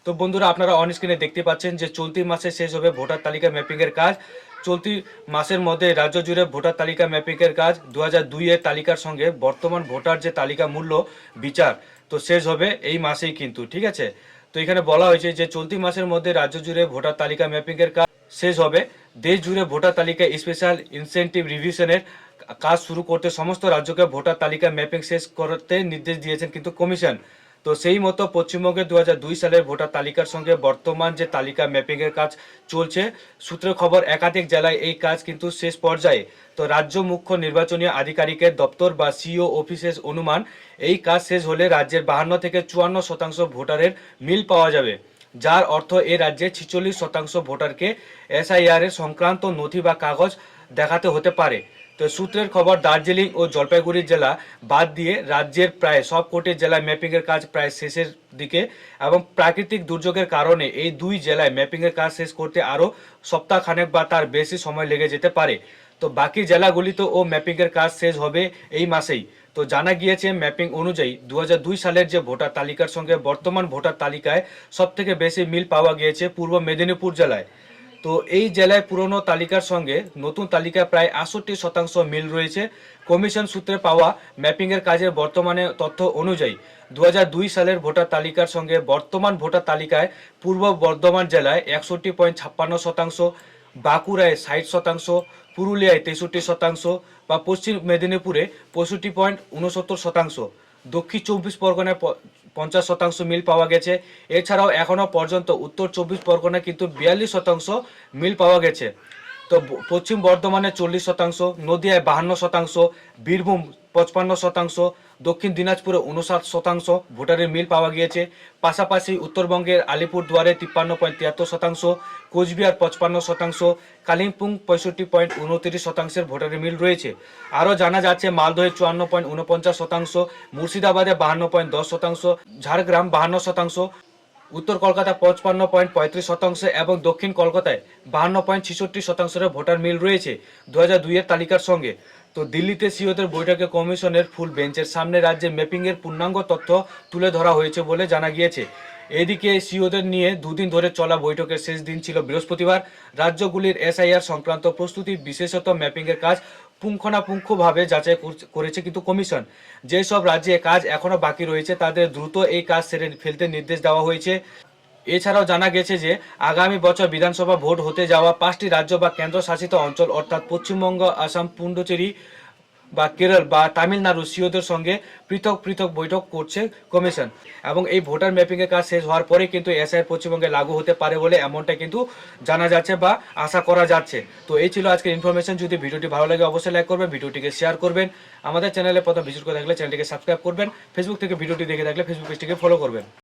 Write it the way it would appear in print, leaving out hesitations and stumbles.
তো বন্ধুরা, আপনারা অন স্ক্রিনে দেখতে পাচ্ছেন যে চলতি মাসে শেষ হবে ভোটার তালিকা ম্যাপিংয়ের কাজ। চলতি মাসের মধ্যে রাজ্য জুড়ে ভোটার তালিকা ম্যাপিংয়ের কাজ 2002 এর তালিকার সঙ্গে বর্তমান ভোটার যে তালিকা মূল্য বিচার তো শেষ হবে এই মাসেই কিন্তু, ঠিক আছে। তো এখানে বলা হয়েছে যে চলতি মাসের মধ্যে রাজ্য জুড়ে ভোটার তালিকা ম্যাপিংয়ের কাজ শেষ হবে। দেশ জুড়ে ভোটার তালিকা স্পেশাল ইনসেন্টিভ রিভিশনের কাজ শুরু করতে সমস্ত রাজ্যকে ভোটার তালিকা ম্যাপিং শেষ করতে নির্দেশ দিয়েছেন কিন্তু কমিশন। তো সেই মতো পশ্চিমবঙ্গে 2002 সালের ভোটার তালিকার সঙ্গে বর্তমান যে তালিকা ম্যাপিংয়ের কাজ চলছে। সূত্রের খবর, একাধিক জেলায় এই কাজ কিন্তু শেষ পর্যায়ে। তো রাজ্য মুখ্য নির্বাচনী আধিকারিকের দপ্তর বা সিও অফিসের অনুমান, এই কাজ শেষ হলে রাজ্যের 52 থেকে 54% ভোটারের মিল পাওয়া যাবে, যার অর্থ এ রাজ্যে 46% ভোটারকে এসআইআর এর সংক্রান্ত নথি বা কাগজ দেখাতে হতে পারে। তো সূত্রের খবর, দার্জিলিং ও জলপাইগুড়ি জেলা বাদ দিয়ে রাজ্যের প্রায় সবকটি জেলায় ম্যাপিংয়ের কাজ প্রায় শেষের দিকে এবং প্রাকৃতিক দুর্যোগের কারণে এই দুই জেলায় ম্যাপিংয়ের কাজ শেষ করতে আরও সপ্তাহখানেক বা তার বেশি সময় লেগে যেতে পারে। তো বাকি জেলাগুলিতেও ম্যাপিংয়ের কাজ শেষ হবে এই মাসেই। তো জানা গিয়েছে ম্যাপিং অনুযায়ী 2002 সালের যে ভোটার তালিকার সঙ্গে বর্তমান ভোটার তালিকায় সবথেকে বেশি মিল পাওয়া গিয়েছে পূর্ব মেদিনীপুর জেলায়। তো এই জেলায় পুরনো তালিকার সঙ্গে নতুন তালিকায় প্রায় 68% মিল রয়েছে। কমিশন সূত্রে পাওয়া ম্যাপিংয়ের কাজের বর্তমানে তথ্য অনুযায়ী 2002 সালের ভোটার তালিকার সঙ্গে বর্তমান ভোটার তালিকায় পূর্ব বর্ধমান জেলায় 61.56%, বাঁকুড়ায় 60%, পুরুলিয়ায় 63% বা পশ্চিম মেদিনীপুরে 65.69%, দক্ষিণ 24 পরগনায় 50% মিল পাওয়া গেছে। এছাড়াও এখনও পর্যন্ত উত্তর 24 পরগনায় কিন্তু 42% মিল পাওয়া গেছে। তো পশ্চিম বর্ধমানে 40%, নদিয়ায় 52%, বীরভূম 55%, দক্ষিণ দিনাজপুরে 59% ভোটারের মিল পাওয়া গিয়েছে। পাশাপাশি উত্তরবঙ্গের আলিপুরদুয়ারে 53.73%, কোচবিহার 55%, কালিম্পং 65.29% ভোটারের মিল রয়েছে। আরও জানা যাচ্ছে মালদহে 54.49%, মুর্শিদাবাদে 52.10%, ঝাড়গ্রাম 52%, উত্তর কলকাতা 55.35% এবং দক্ষিণ কলকাতায় 52.66% ভোটার মিল রয়েছে 2002 এর তালিকার সঙ্গে। তো দিল্লিতে সিওদের বৈঠকে কমিশনের ফুল বেঞ্চের সামনে রাজ্যে ম্যাপিংয়ের পূর্ণাঙ্গ তথ্য তুলে ধরা হয়েছে বলে জানা গিয়েছে। এদিকে সিওদের নিয়ে দুদিন ধরে চলা বৈঠকের শেষ দিন ছিল বৃহস্পতিবার। রাজ্যগুলির এসআইআর সংক্রান্ত প্রস্তুতি, বিশেষত ম্যাপিংয়ের কাজ পুঙ্খানুপুঙ্খভাবে যাচাই করেছে কিন্তু কমিশন। যেসব রাজ্যে কাজ এখনও বাকি রয়েছে তাদের দ্রুত এই কাজ সেরে ফেলতে নির্দেশ দেওয়া হয়েছে। এছাড়াও জানা গেছে যে আগামী বছর বিধানসভা ভোট হতে যাওয়া 5টি রাজ্য বা কেন্দ্রশাসিত অঞ্চল অর্থাৎ পশ্চিমবঙ্গ, আসাম, পুডুচেরি বা কেরল বা তামিলনাড়ু সিওদের সঙ্গে পৃথক পৃথক বৈঠক করছে কমিশন। এবং এই ভোটার ম্যাপিংয়ের কাজ শেষ হওয়ার পরে কিন্তু এসআইআর পশ্চিমবঙ্গে লাগু হতে পারে বলে এমনটা কিন্তু জানা যাচ্ছে বা আশা করা যাচ্ছে। তো এই ছিল আজকের ইনফরমেশন। যদি ভিডিওটি ভালো লাগে অবশ্যই লাইক করবেন, ভিডিওটিকে শেয়ার করবেন। আমাদের চ্যানেলে প্রথম ভিজিট করে থাকলে চ্যানেলটিকে সাবস্ক্রাইব করবেন। ফেসবুক থেকে ভিডিওটি দেখে থাকলে ফেসবুক পেজটিকে ফলো করবেন।